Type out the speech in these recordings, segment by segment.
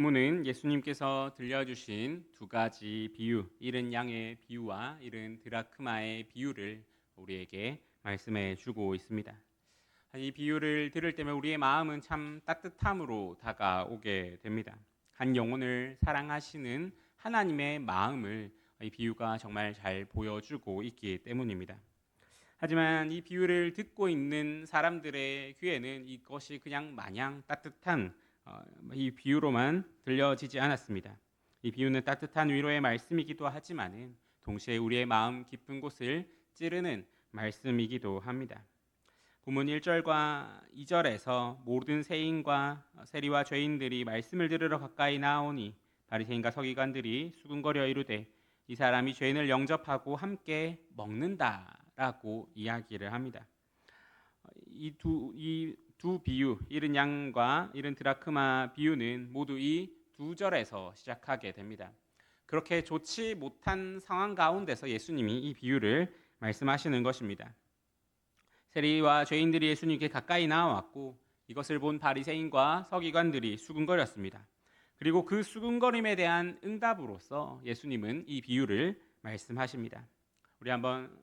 본문은 예수님께서 들려주신 두 가지 비유, 잃은 양의 비유와 잃은 드라크마의 비유를 우리에게 말씀해 주고 있습니다. 이 비유를 들을 때면 우리의 마음은 참 따뜻함으로 다가오게 됩니다. 한 영혼을 사랑하시는 하나님의 마음을 이 비유가 정말 잘 보여주고 있기 때문입니다. 하지만 이 비유를 듣고 있는 사람들의 귀에는 이것이 그냥 마냥 따뜻한 이 비유로만 들려지지 않았습니다. 이 비유는 따뜻한 위로의 말씀이기도 하지만은 동시에 우리의 마음 깊은 곳을 찌르는 말씀이기도 합니다. 본문 1절과 2절에서 모든 세인과 세리와 죄인들이 말씀을 들으러 가까이 나오니 바리새인과 서기관들이 수군거려 이르되 이 사람이 죄인을 영접하고 함께 먹는다라고 이야기를 합니다. 이 두 비유, 잃은 양과 잃은 드라크마 비유는 모두 이 두 절에서 시작하게 됩니다. 그렇게 좋지 못한 상황 가운데서 예수님이 이 비유를 말씀하시는 것입니다. 세리와 죄인들이 예수님께 가까이 나왔고 이것을 본 바리새인과 서기관들이 수군거렸습니다. 그리고 그 수군거림에 대한 응답으로서 예수님은 이 비유를 말씀하십니다. 우리 한번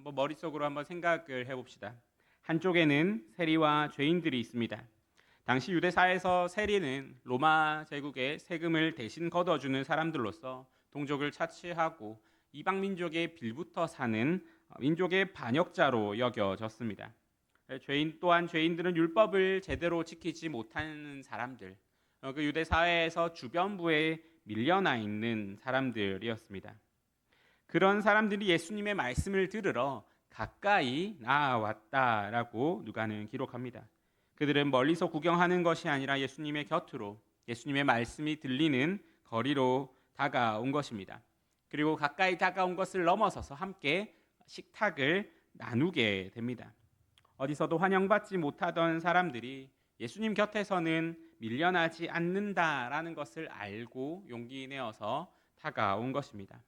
머릿속으로 한번 생각을 해봅시다. 한쪽에는 세리와 죄인들이 있습니다. 당시 유대사에서 세리는 로마 제국의 세금을 대신 걷어주는 사람들로서 동족을 차치하고 이방 민족의 빌붙어 사는 민족의 반역자로 여겨졌습니다. 죄인들은 율법을 제대로 지키지 못하는 사람들, 그 유대 사회에서 주변부에 밀려나 있는 사람들이었습니다. 그런 사람들이 예수님의 말씀을 들으러 가까이 나아왔다라고 누가는 기록합니다. 그들은 멀리서 구경하는 것이 아니라 예수님의 곁으로 예수님의 말씀이 들리는 거리로 다가온 것입니다. 그리고 가까이 다가온 것을 넘어서서 함께 식탁을 나누게 됩니다. 어디서도 환영받지 못하던 사람들이 예수님 곁에서는 밀려나지 않는다라는 것을 알고 용기 내어서 다가온 것입니다.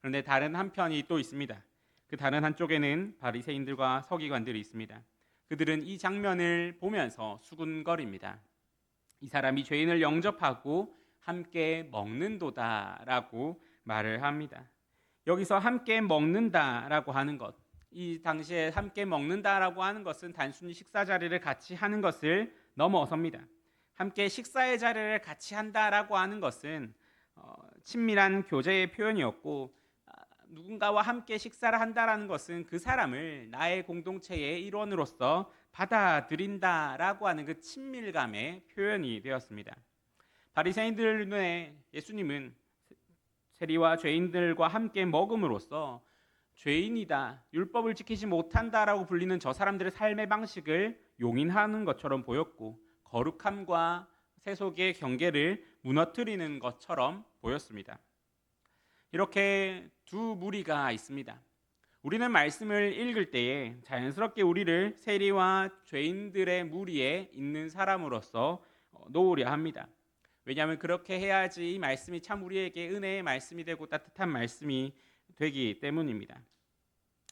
그런데 다른 한편이 또 있습니다. 그 다른 한쪽에는 바리새인들과 서기관들이 있습니다. 그들은 이 장면을 보면서 수군거립니다. 이 사람이 죄인을 영접하고 함께 먹는도다라고 말을 합니다. 여기서 함께 먹는다라고 하는 것, 이 당시에 함께 먹는다라고 하는 것은 단순히 식사 자리를 같이 하는 것을 넘어섭니다. 함께 식사의 자리를 같이 한다라고 하는 것은 친밀한 교제의 표현이었고, 누군가와 함께 식사를 한다라는 것은 그 사람을 나의 공동체의 일원으로서 받아들인다라고 하는 그 친밀감의 표현이 되었습니다. 바리새인들 눈에 예수님은 세리와 죄인들과 함께 먹음으로써 죄인이다, 율법을 지키지 못한다라고 불리는 저 사람들의 삶의 방식을 용인하는 것처럼 보였고, 거룩함과 세속의 경계를 무너뜨리는 것처럼 보였습니다. 이렇게 두 무리가 있습니다. 우리는 말씀을 읽을 때에 자연스럽게 우리를 세리와 죄인들의 무리에 있는 사람으로서 놓으려 합니다. 왜냐하면 그렇게 해야지 이 말씀이 참 우리에게 은혜의 말씀이 되고 따뜻한 말씀이 되기 때문입니다.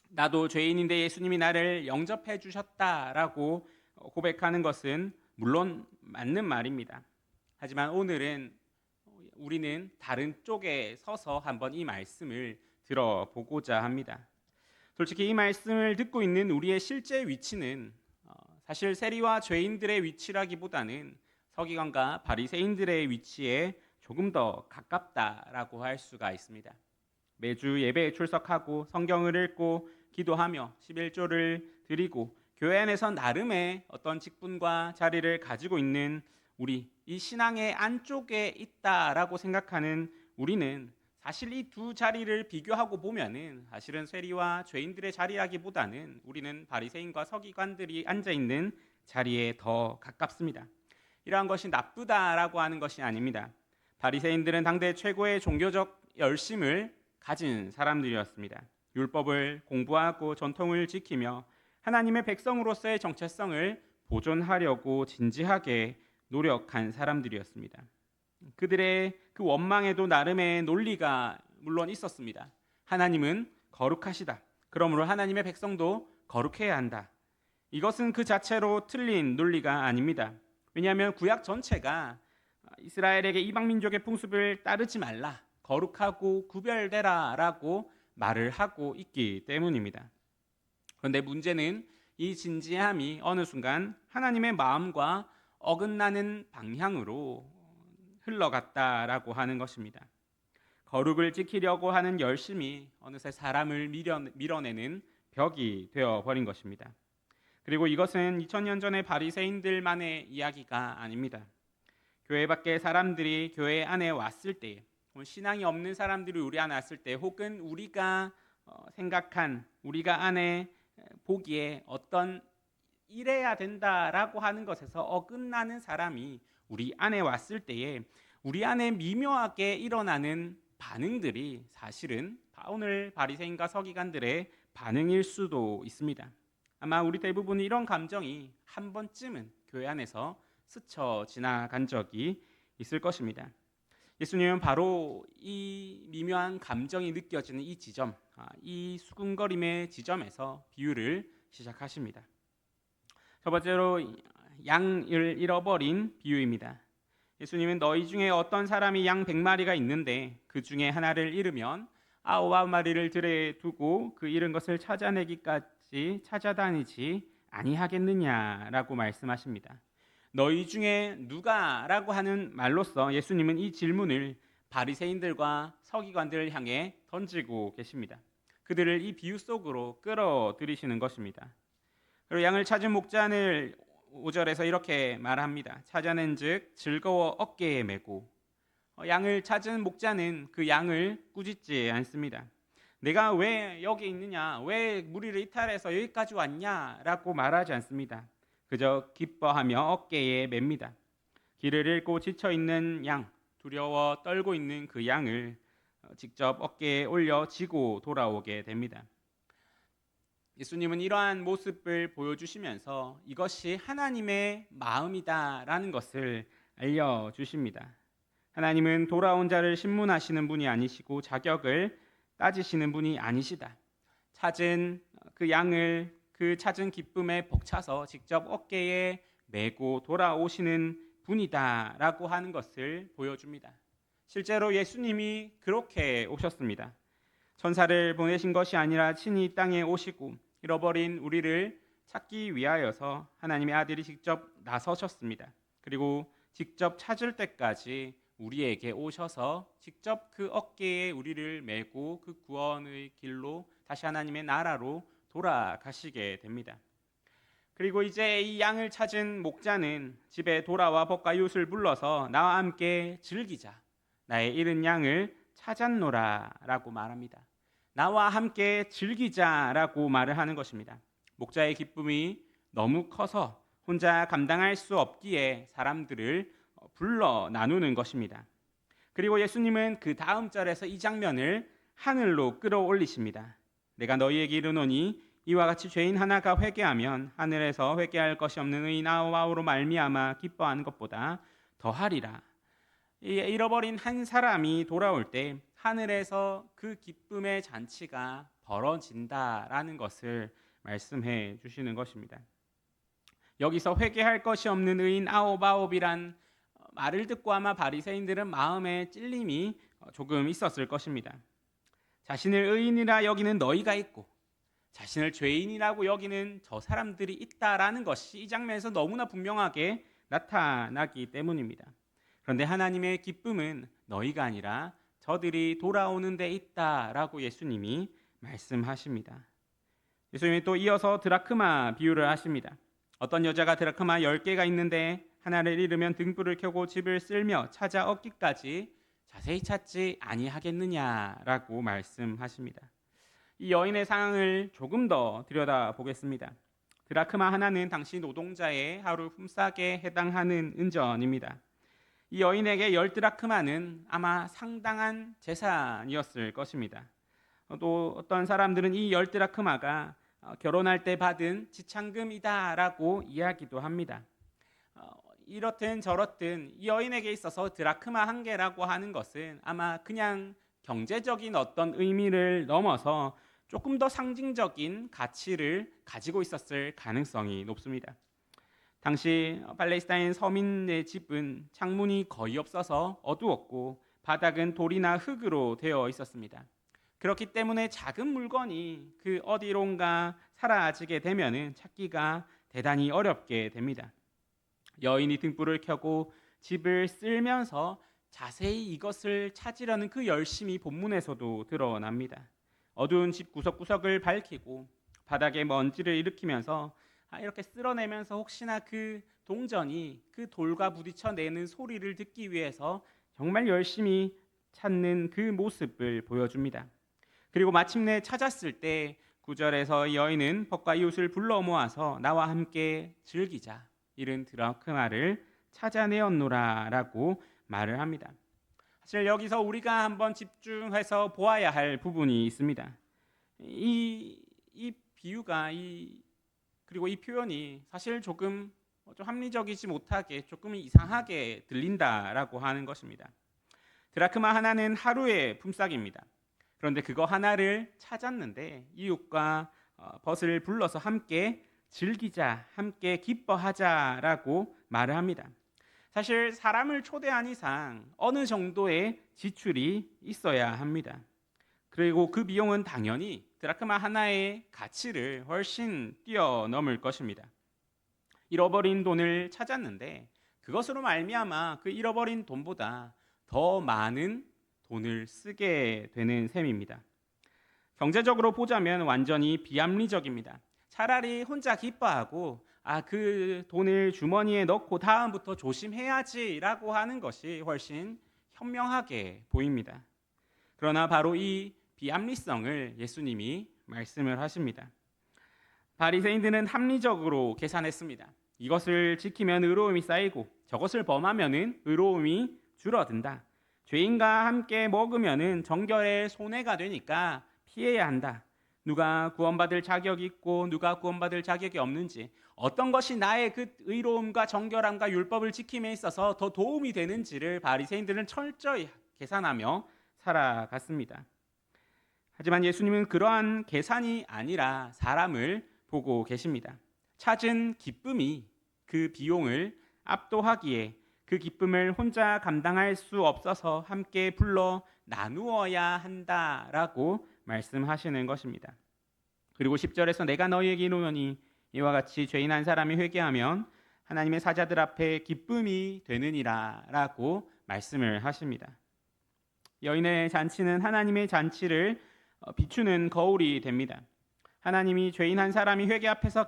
나도 죄인인데 예수님이 나를 영접해 주셨다라고 고백하는 것은 물론 맞는 말입니다. 하지만 오늘은 우리는 다른 쪽에 서서 한번 이 말씀을 들어보고자 합니다. 솔직히 이 말씀을 듣고 있는 우리의 실제 위치는 사실 세리와 죄인들의 위치라기보다는 서기관과 바리새인들의 위치에 조금 더 가깝다라고 할 수가 있습니다. 매주 예배에 출석하고 성경을 읽고 기도하며 11조를 드리고 교회 안에서 나름의 어떤 직분과 자리를 가지고 있는 우리, 이 신앙의 안쪽에 있다라고 생각하는 우리는 사실 이 두 자리를 비교하고 보면은 사실은 세리와 죄인들의 자리라기보다는 우리는 바리새인과 서기관들이 앉아 있는 자리에 더 가깝습니다. 이러한 것이 나쁘다라고 하는 것이 아닙니다. 바리새인들은 당대 최고의 종교적 열심을 가진 사람들이었습니다. 율법을 공부하고 전통을 지키며 하나님의 백성으로서의 정체성을 보존하려고 진지하게 노력한 사람들이었습니다. 그들의 그 원망에도 나름의 논리가 물론 있었습니다. 하나님은 거룩하시다. 그러므로 하나님의 백성도 거룩해야 한다. 이것은 그 자체로 틀린 논리가 아닙니다. 왜냐하면 구약 전체가 이스라엘에게 이방 민족의 풍습을 따르지 말라, 거룩하고 구별되라라고 말을 하고 있기 때문입니다. 그런데 문제는 이 진지함이 어느 순간 하나님의 마음과 어긋나는 방향으로 흘러갔다라고 하는 것입니다. 거룩을 지키려고 하는 열심이 어느새 사람을 밀어내는 벽이 되어버린 것입니다. 그리고 이것은 2000년 전의 바리새인들만의 이야기가 아닙니다. 교회 밖에 사람들이 교회 안에 왔을 때, 신앙이 없는 사람들이 우리 안에 왔을 때, 혹은 우리가 생각한, 우리가 안에 보기에 어떤 이래야 된다라고 하는 것에서 어긋나는 사람이 우리 안에 왔을 때에 우리 안에 미묘하게 일어나는 반응들이 사실은 오늘 바리새인과 서기관들의 반응일 수도 있습니다. 아마 우리 대부분이 이런 감정이 한 번쯤은 교회 안에서 스쳐 지나간 적이 있을 것입니다. 예수님은 바로 이 미묘한 감정이 느껴지는 이 지점, 이 수군거림의 지점에서 비유를 시작하십니다. 첫 번째로 양을 잃어버린 비유입니다. 예수님은 너희 중에 어떤 사람이 양 100마리가 있는데 그 중에 하나를 잃으면 99마리를 들에 두고 그 잃은 것을 찾아내기까지 찾아다니지 아니하겠느냐라고 말씀하십니다. 너희 중에 누가라고 하는 말로써 예수님은 이 질문을 바리새인들과 서기관들을 향해 던지고 계십니다. 그들을 이 비유 속으로 끌어들이시는 것입니다. 그리고 양을 찾은 목자는 5절에서 이렇게 말합니다. 찾아낸즉 즐거워 어깨에 메고. 양을 찾은 목자는 그 양을 꾸짖지 않습니다. 내가 왜 여기 있느냐, 왜 무리를 이탈해서 여기까지 왔냐라고 말하지 않습니다. 그저 기뻐하며 어깨에 맵니다. 길을 잃고 지쳐있는 양, 두려워 떨고 있는 그 양을 직접 어깨에 올려 지고 돌아오게 됩니다. 예수님은 이러한 모습을 보여주시면서 이것이 하나님의 마음이다라는 것을 알려주십니다. 하나님은 돌아온 자를 신문하시는 분이 아니시고 자격을 따지시는 분이 아니시다. 찾은 그 양을 그 찾은 기쁨에 벅차서 직접 어깨에 메고 돌아오시는 분이다라고 하는 것을 보여줍니다. 실제로 예수님이 그렇게 오셨습니다. 천사를 보내신 것이 아니라 친히 이 땅에 오시고 잃어버린 우리를 찾기 위하여서 하나님의 아들이 직접 나서셨습니다. 그리고 직접 찾을 때까지 우리에게 오셔서 직접 그 어깨에 우리를 메고 그 구원의 길로 다시 하나님의 나라로 돌아가시게 됩니다. 그리고 이제 이 양을 찾은 목자는 집에 돌아와 벗과 이웃을 불러서 나와 함께 즐기자. 나의 잃은 양을 찾았노라 라고 말합니다. 나와 함께 즐기자라고 말을 하는 것입니다. 목자의 기쁨이 너무 커서 혼자 감당할 수 없기에 사람들을 불러 나누는 것입니다. 그리고 예수님은 그 다음 절에서 이 장면을 하늘로 끌어올리십니다. 내가 너희에게 이르노니 이와 같이 죄인 하나가 회개하면 하늘에서 회개할 것이 없는 의인 99로 말미암아 기뻐하는 것보다 더하리라. 잃어버린 한 사람이 돌아올 때 하늘에서 그 기쁨의 잔치가 벌어진다라는 것을 말씀해 주시는 것입니다. 여기서 회개할 것이 없는 의인 99이란 말을 듣고 아마 바리새인들은 마음에 찔림이 조금 있었을 것입니다. 자신을 의인이라 여기는 너희가 있고 자신을 죄인이라고 여기는 저 사람들이 있다라는 것이 이 장면에서 너무나 분명하게 나타나기 때문입니다. 그런데 하나님의 기쁨은 너희가 아니라 저들이 돌아오는 데 있다라고 예수님이 말씀하십니다. 예수님이 또 이어서 드라크마 비유를 하십니다. 어떤 여자가 드라크마 10개가 있는데 하나를 잃으면 등불을 켜고 집을 쓸며 찾아 얻기까지 자세히 찾지 아니하겠느냐라고 말씀하십니다. 이 여인의 상황을 조금 더 들여다보겠습니다. 드라크마 하나는 당시 노동자의 하루 품삯에 해당하는 은전입니다. 이 여인에게 10드라크마는 아마 상당한 재산이었을 것입니다. 또 어떤 사람들은 이 10드라크마가 결혼할 때 받은 지참금이다라고 이야기도 합니다. 이렇든 저렇든 이 여인에게 있어서 드라크마 한 개라고 하는 것은 아마 그냥 경제적인 어떤 의미를 넘어서 조금 더 상징적인 가치를 가지고 있었을 가능성이 높습니다. 당시 팔레스타인 서민의 집은 창문이 거의 없어서 어두웠고 바닥은 돌이나 흙으로 되어 있었습니다. 그렇기 때문에 작은 물건이 그 어디론가 사라지게 되면은 찾기가 대단히 어렵게 됩니다. 여인이 등불을 켜고 집을 쓸면서 자세히 이것을 찾으려는 그 열심이 본문에서도 드러납니다. 어두운 집 구석구석을 밝히고 바닥에 먼지를 일으키면서 이렇게 쓸어내면서 혹시나 그 동전이 그 돌과 부딪혀 내는 소리를 듣기 위해서 정말 열심히 찾는 그 모습을 보여줍니다. 그리고 마침내 찾았을 때 9절에서 여인은 벗과 이웃을 불러 모아서 나와 함께 즐기자, 이른 드라크마를 찾아내었노라라고 말을 합니다. 사실 여기서 우리가 한번 집중해서 보아야 할 부분이 있습니다. 이 비유가 그리고 이 표현이 사실 조금 좀 합리적이지 못하게 조금 이상하게 들린다라고 하는 것입니다. 드라크마 하나는 하루의 품삯입니다. 그런데 그거 하나를 찾았는데 이웃과 벗을 불러서 함께 즐기자, 함께 기뻐하자라고 말을 합니다. 사실 사람을 초대한 이상 어느 정도의 지출이 있어야 합니다. 그리고 그 비용은 당연히 드라크마 하나의 가치를 훨씬 뛰어넘을 것입니다. 잃어버린 돈을 찾았는데 그것으로 말미암아 그 잃어버린 돈보다 더 많은 돈을 쓰게 되는 셈입니다. 경제적으로 보자면 완전히 비합리적입니다. 차라리 혼자 기뻐하고 그 돈을 주머니에 넣고 다음부터 조심해야지라고 하는 것이 훨씬 현명하게 보입니다. 그러나 바로 이 비합리성을 예수님이 말씀을 하십니다. 바리새인들은 합리적으로 계산했습니다. 이것을 지키면 의로움이 쌓이고 저것을 범하면 의로움이 줄어든다. 죄인과 함께 먹으면 정결에 손해가 되니까 피해야 한다. 누가 구원받을 자격이 있고 누가 구원받을 자격이 없는지, 어떤 것이 나의 그 의로움과 정결함과 율법을 지킴에 있어서 더 도움이 되는지를 바리새인들은 철저히 계산하며 살아갔습니다. 하지만 예수님은 그러한 계산이 아니라 사람을 보고 계십니다. 찾은 기쁨이 그 비용을 압도하기에 그 기쁨을 혼자 감당할 수 없어서 함께 불러 나누어야 한다라고 말씀하시는 것입니다. 그리고 10절에서 내가 너희에게 이르노니 이와 같이 죄인 한 사람이 회개하면 하나님의 사자들 앞에 기쁨이 되느니라 라고 말씀을 하십니다. 여인의 잔치는 하나님의 잔치를 비추는 거울이 됩니다. 하나님이 죄인 한 사람이 회개 앞에서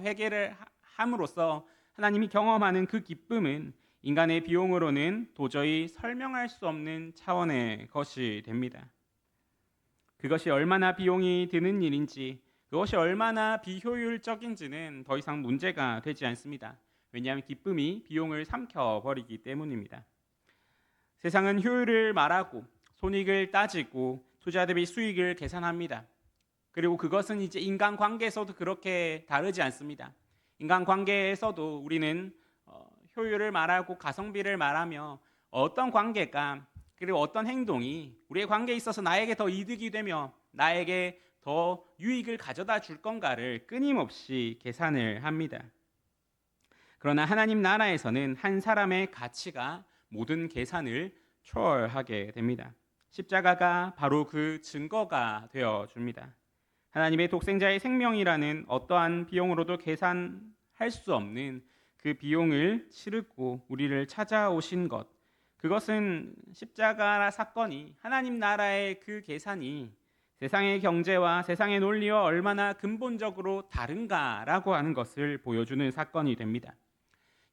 회개를 함으로써 하나님이 경험하는 그 기쁨은 인간의 비용으로는 도저히 설명할 수 없는 차원의 것이 됩니다. 그것이 얼마나 비용이 드는 일인지, 그것이 얼마나 비효율적인지는 더 이상 문제가 되지 않습니다. 왜냐하면 기쁨이 비용을 삼켜버리기 때문입니다. 세상은 효율을 말하고 손익을 따지고 투자 대비 수익을 계산합니다. 그리고 그것은 이제 인간관계에서도 그렇게 다르지 않습니다. 인간관계에서도 우리는 효율을 말하고 가성비를 말하며 어떤 관계가 그리고 어떤 행동이 우리의 관계에 있어서 나에게 더 이득이 되며 나에게 더 유익을 가져다 줄 건가를 끊임없이 계산을 합니다. 그러나 하나님 나라에서는 한 사람의 가치가 모든 계산을 초월하게 됩니다. 십자가가 바로 그 증거가 되어 줍니다. 하나님의 독생자의 생명이라는 어떠한 비용으로도 계산할 수 없는 그 비용을 치르고 우리를 찾아오신 것, 그것은 십자가 사건이, 하나님 나라의 그 계산이 세상의 경제와 세상의 논리와 얼마나 근본적으로 다른가라고 하는 것을 보여주는 사건이 됩니다.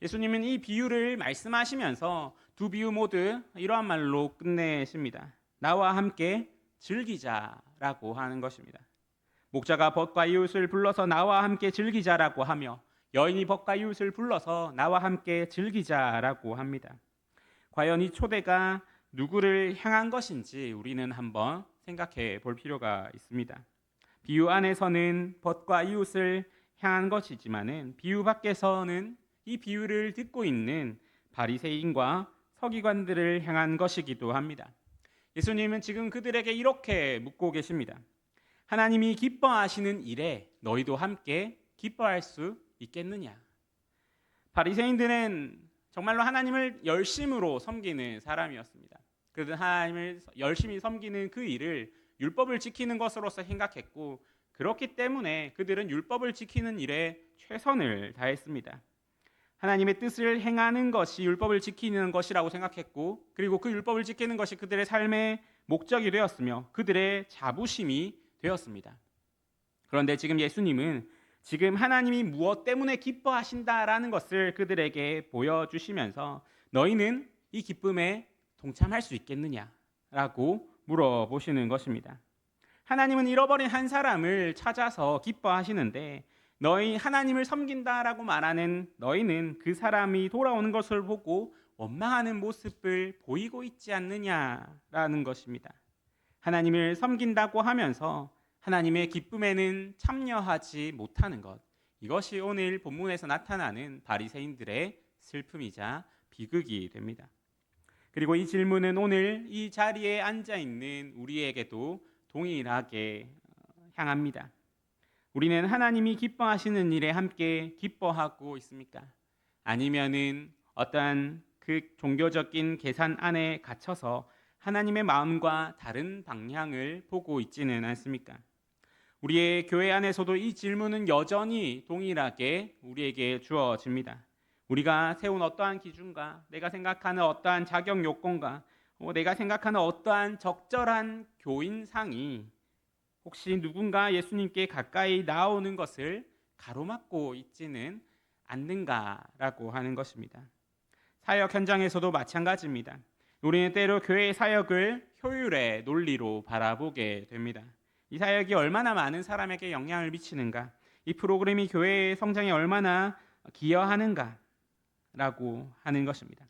예수님은 이 비유를 말씀하시면서 두 비유 모두 이러한 말로 끝내십니다. 나와 함께 즐기자라고 하는 것입니다. 목자가 벗과 이웃을 불러서 나와 함께 즐기자라고 하며 여인이 벗과 이웃을 불러서 나와 함께 즐기자라고 합니다. 과연 이 초대가 누구를 향한 것인지 우리는 한번 생각해 볼 필요가 있습니다. 비유 안에서는 벗과 이웃을 향한 것이지만은 비유 밖에서는 이 비유를 듣고 있는 바리새인과 서기관들을 향한 것이기도 합니다. 예수님은 지금 그들에게 이렇게 묻고 계십니다. 하나님이 기뻐하시는 일에 너희도 함께 기뻐할 수 있겠느냐? 바리새인들은 정말로 하나님을 열심으로 섬기는 사람이었습니다. 그들은 하나님을 열심히 섬기는 그 일을 율법을 지키는 것으로서 생각했고, 그렇기 때문에 그들은 율법을 지키는 일에 최선을 다했습니다. 하나님의 뜻을 행하는 것이 율법을 지키는 것이라고 생각했고, 그리고 그 율법을 지키는 것이 그들의 삶의 목적이 되었으며 그들의 자부심이 되었습니다. 그런데 지금 예수님은 지금 하나님이 무엇 때문에 기뻐하신다라는 것을 그들에게 보여주시면서 너희는 이 기쁨에 동참할 수 있겠느냐라고 물어보시는 것입니다. 하나님은 잃어버린 한 사람을 찾아서 기뻐하시는데 너희 하나님을 섬긴다라고 말하는 너희는 그 사람이 돌아오는 것을 보고 원망하는 모습을 보이고 있지 않느냐라는 것입니다. 하나님을 섬긴다고 하면서 하나님의 기쁨에는 참여하지 못하는 것, 이것이 오늘 본문에서 나타나는 바리새인들의 슬픔이자 비극이 됩니다. 그리고 이 질문은 오늘 이 자리에 앉아 있는 우리에게도 동일하게 향합니다. 우리는 하나님이 기뻐하시는 일에 함께 기뻐하고 있습니까? 아니면은 어떠한 그 종교적인 계산 안에 갇혀서 하나님의 마음과 다른 방향을 보고 있지는 않습니까? 우리의 교회 안에서도 이 질문은 여전히 동일하게 우리에게 주어집니다. 우리가 세운 어떠한 기준과 내가 생각하는 어떠한 자격 요건과 내가 생각하는 어떠한 적절한 교인상이 혹시 누군가 예수님께 가까이 나오는 것을 가로막고 있지는 않는가라고 하는 것입니다. 사역 현장에서도 마찬가지입니다. 우리는 때로 교회의 사역을 효율의 논리로 바라보게 됩니다. 이 사역이 얼마나 많은 사람에게 영향을 미치는가, 이 프로그램이 교회의 성장에 얼마나 기여하는가라고 하는 것입니다.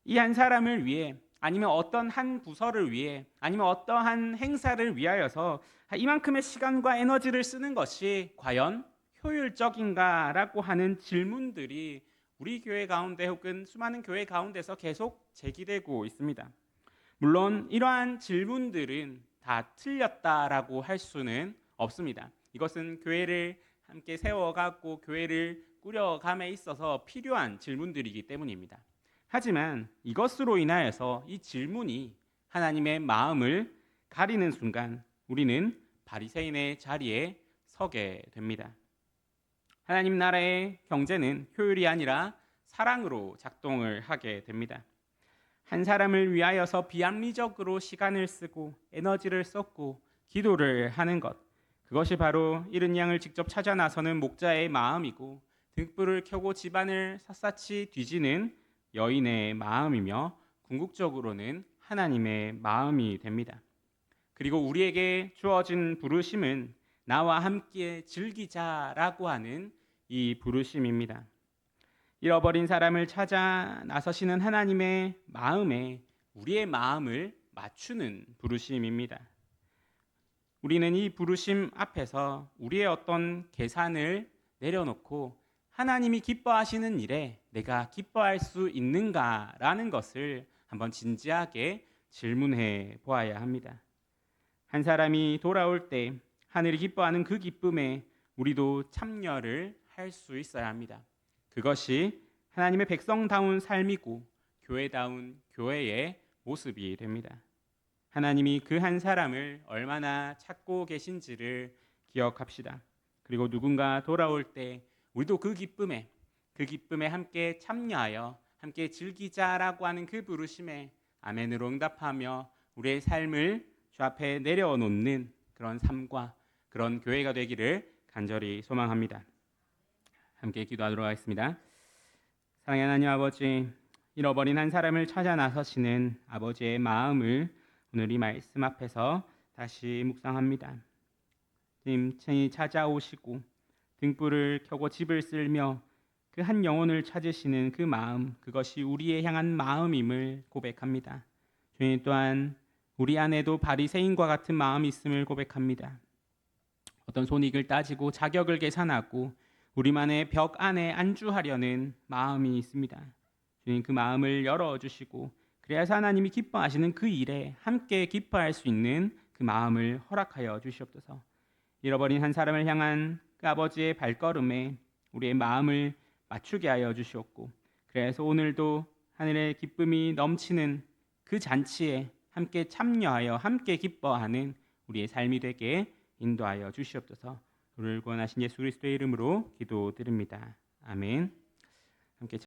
이 한 사람을 위해 아니면 어떤 한 부서를 위해 아니면 어떠한 행사를 위하여서 이만큼의 시간과 에너지를 쓰는 것이 과연 효율적인가라고 하는 질문들이 우리 교회 가운데 혹은 수많은 교회 가운데서 계속 제기되고 있습니다. 물론 이러한 질문들은 다 틀렸다라고 할 수는 없습니다. 이것은 교회를 함께 세워가고 교회를 꾸려감에 있어서 필요한 질문들이기 때문입니다. 하지만 이것으로 인하여서 이 질문이 하나님의 마음을 가리는 순간 우리는 바리새인의 자리에 서게 됩니다. 하나님 나라의 경제는 효율이 아니라 사랑으로 작동을 하게 됩니다. 한 사람을 위하여서 비합리적으로 시간을 쓰고 에너지를 쏟고 기도를 하는 것, 그것이 바로 잃은 양을 직접 찾아 나서는 목자의 마음이고 등불을 켜고 집안을 샅샅이 뒤지는 여인의 마음이며 궁극적으로는 하나님의 마음이 됩니다. 그리고 우리에게 주어진 부르심은 나와 함께 즐기자라고 하는 이 부르심입니다. 잃어버린 사람을 찾아 나서시는 하나님의 마음에 우리의 마음을 맞추는 부르심입니다. 우리는 이 부르심 앞에서 우리의 어떤 계산을 내려놓고 하나님이 기뻐하시는 일에 내가 기뻐할 수 있는가라는 것을 한번 진지하게 질문해 보아야 합니다. 한 사람이 돌아올 때 하늘이 기뻐하는 그 기쁨에 우리도 참여를 할 수 있어야 합니다. 그것이 하나님의 백성다운 삶이고 교회다운 교회의 모습이 됩니다. 하나님이 그 한 사람을 얼마나 찾고 계신지를 기억합시다. 그리고 누군가 돌아올 때 우리도 그 기쁨에 함께 참여하여 함께 즐기자라고 하는 그 부르심에 아멘으로 응답하며 우리의 삶을 주 앞에 내려놓는 그런 삶과 그런 교회가 되기를 간절히 소망합니다. 함께 기도하도록 하겠습니다. 사랑하는 하나님 아버지, 잃어버린 한 사람을 찾아 나서시는 아버지의 마음을 오늘 이 말씀 앞에서 다시 묵상합니다. 주님, 친히 찾아오시고 등불을 켜고 집을 쓸며 그 한 영혼을 찾으시는 그 마음, 그것이 우리의 향한 마음임을 고백합니다. 주님 또한 우리 안에도 바리새인과 같은 마음이 있음을 고백합니다. 어떤 손익을 따지고 자격을 계산하고 우리만의 벽 안에 안주하려는 마음이 있습니다. 주님, 그 마음을 열어주시고 그래서 하나님이 기뻐하시는 그 일에 함께 기뻐할 수 있는 그 마음을 허락하여 주시옵소서. 잃어버린 한 사람을 향한 그 아버지의 발걸음에 우리의 마음을 맞추게 하여 주시옵고, 그래서 오늘도 하늘의 기쁨이 넘치는 그 잔치에 함께 참여하여 함께 기뻐하는 우리의 삶이 되게 인도하여 주시옵소서. 우리를 구원하신 예수 그리스도의 이름으로 기도드립니다. 아멘. 함께